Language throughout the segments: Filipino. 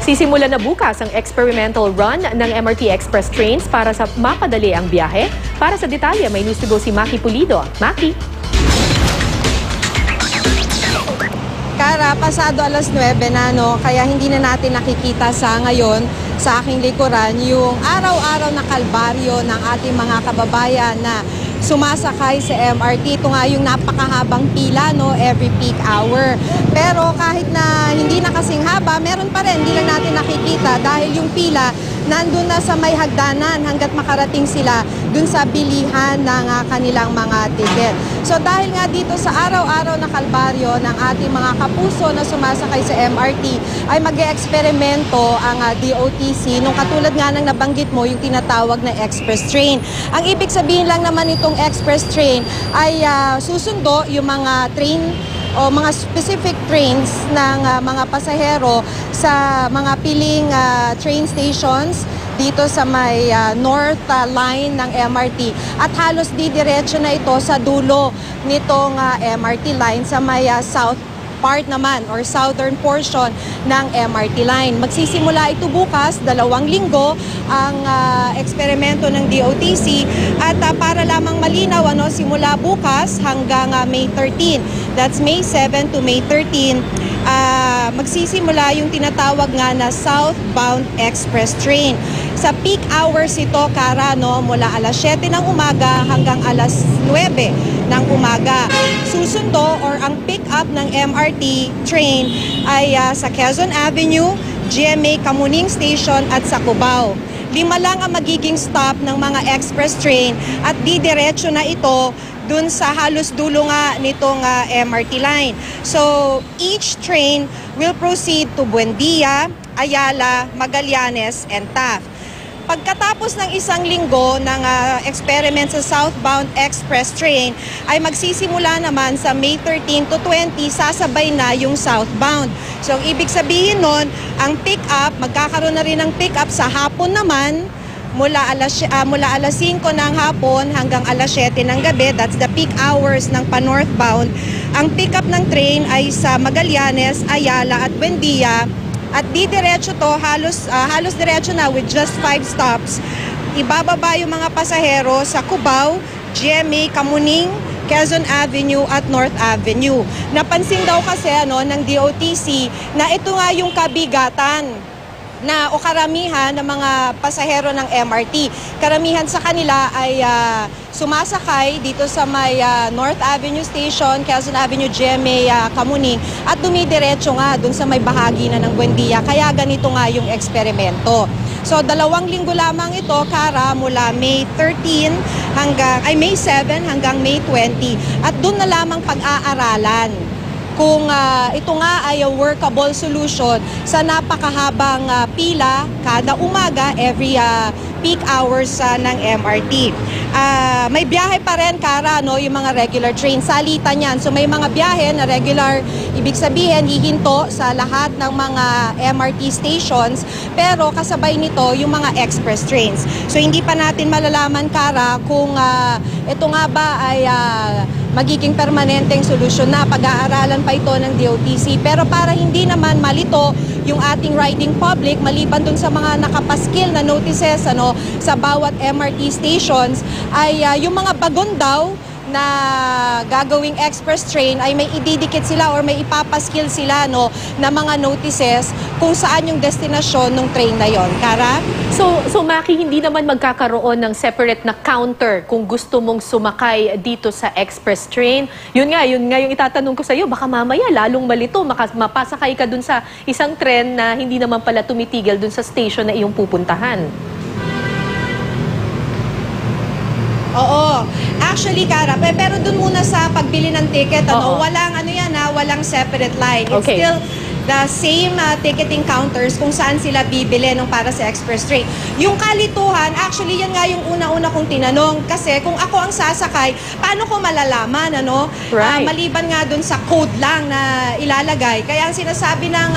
Sisimula na bukas ang experimental run ng MRT Express trains para sa mapadali ang biyahe. Para sa detalye, may news to go si Maki Pulido. Maki? Kara, pasado alas 9 na, no? Kaya hindi na natin nakikita sa ngayon sa aking likuran yung araw-araw na kalbaryo ng ating mga kababayan na sumasakay sa MRT. Ito nga yung napakahabang pila, no, every peak hour. Pero kahit na hindi na kasing haba, meron pa rin, hindi lang natin nakikita dahil yung pila nandun na sa may hagdanan hanggat makarating sila dun sa bilihan ng kanilang mga ticket. So dahil nga dito sa araw-araw na kalbaryo ng ating mga kapuso na sumasakay sa MRT ay mag-e-eksperimento ang DOTC nung katulad nga ng nabanggit mo yung tinatawag na express train. Ang ibig sabihin lang naman itong express train ay susundo yung mga train o mga specific trains ng mga pasahero sa mga piling train stations dito sa may north line ng MRT at halos didiretso na ito sa dulo nitong MRT line sa may south part naman or southern portion ng MRT line. Magsisimula ito bukas, 2 linggo ang eksperimento ng DOTC at para lamang malinaw, simula bukas hanggang May 13. That's May 7 to May 13. Magsisimula yung tinatawag nga na southbound express train. Sa peak hours ito, Kara, mula alas 7 ng umaga hanggang alas 9 ng umaga. Susundo or ang pick-up ng MRT train ay sa Quezon Avenue, GMA Kamuning Station at sa Cubao. 5 lang ang magiging stop ng mga express train at didiretso na ito dun sa halos dulo nga nitong MRT line. So each train will proceed to Buendia, Ayala, Magallanes, and Taft. Pagkatapos ng 1 linggo ng experiment sa southbound express train ay magsisimula naman sa May 13 to 20, sasabay na yung southbound. So ang ibig sabihin nun, ang pick-up, magkakaroon na rin ng pick-up sa hapon naman, mula alas 5 ng hapon hanggang alas 7 ng gabi. That's the peak hours ng pa-northbound. Ang pick-up ng train ay sa Magallanes, Ayala at Buendia. At diretso to, halos diretso na with just 5 stops. Ibababa yung mga pasahero sa Cubao, GMA, Kamuning, Quezon Avenue at North Avenue. Napansin daw kasi ng DOTC na ito nga yung kabigatan na o karamihan ng mga pasahero ng MRT. Karamihan sa kanila ay sumasakay dito sa may North Avenue Station, Quezon Avenue, GMA, Kamuning at dumidiretso nga dun sa may bahagi na ng Buendia. Kaya ganito nga yung eksperimento. So 2 linggo lamang ito, Kara, mula May 13 May 7 hanggang May 20 at dun na lamang pag-aaralan kung ito nga ay a workable solution sa napakahabang pila kada umaga every peak hours ng MRT. May biyahe pa rin, Kara, yung mga regular train. Salitan yan. So may mga biyahe na regular, ibig sabihin, hihinto sa lahat ng mga MRT stations, pero kasabay nito yung mga express trains. So hindi pa natin malalaman, Kara, kung ito nga ba ay magiging permanenteng solusyon na. Pag-aaralan pa ito ng DOTC. Pero para hindi naman malito yung ating riding public, maliban dun sa mga nakapaskil na notices sa bawat MRT stations, ay yung mga bagon daw na gagawing express train ay may ididikit sila or may ipapaskil sila na mga notices kung saan yung destinasyon ng train na yon. Kara? So Maki, hindi naman magkakaroon ng separate na counter kung gusto mong sumakay dito sa express train. Yun nga yung itatanong ko sa iyo, baka mamaya lalong malito, mapasakay ka dun sa isang tren na hindi naman pala tumitigil dun sa station na iyong pupuntahan. Oo. Actually, Kara, pero dun muna sa pagbili ng ticket, walang walang separate line. It's still the same ticketing counters kung saan sila bibili para sa express train. Yung kalituhan, actually yan nga yung una-una kong tinanong kasi kung ako ang sasakay, paano ko malalaman, Right. Maliban nga dun sa code lang na ilalagay. Kaya ang sinasabi ng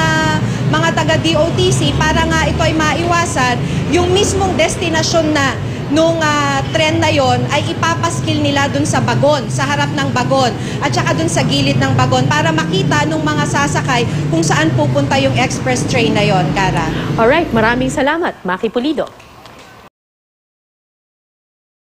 mga taga-DOTC, para nga ito ay maiwasan, yung mismong destinasyon na nung tren na yon ay ipapaskil nila dun sa bagon, sa harap ng bagon, at saka dun sa gilid ng bagon para makita nung mga sasakay kung saan pupunta yung express train na yon, Kara. Alright, maraming salamat, Maki Pulido.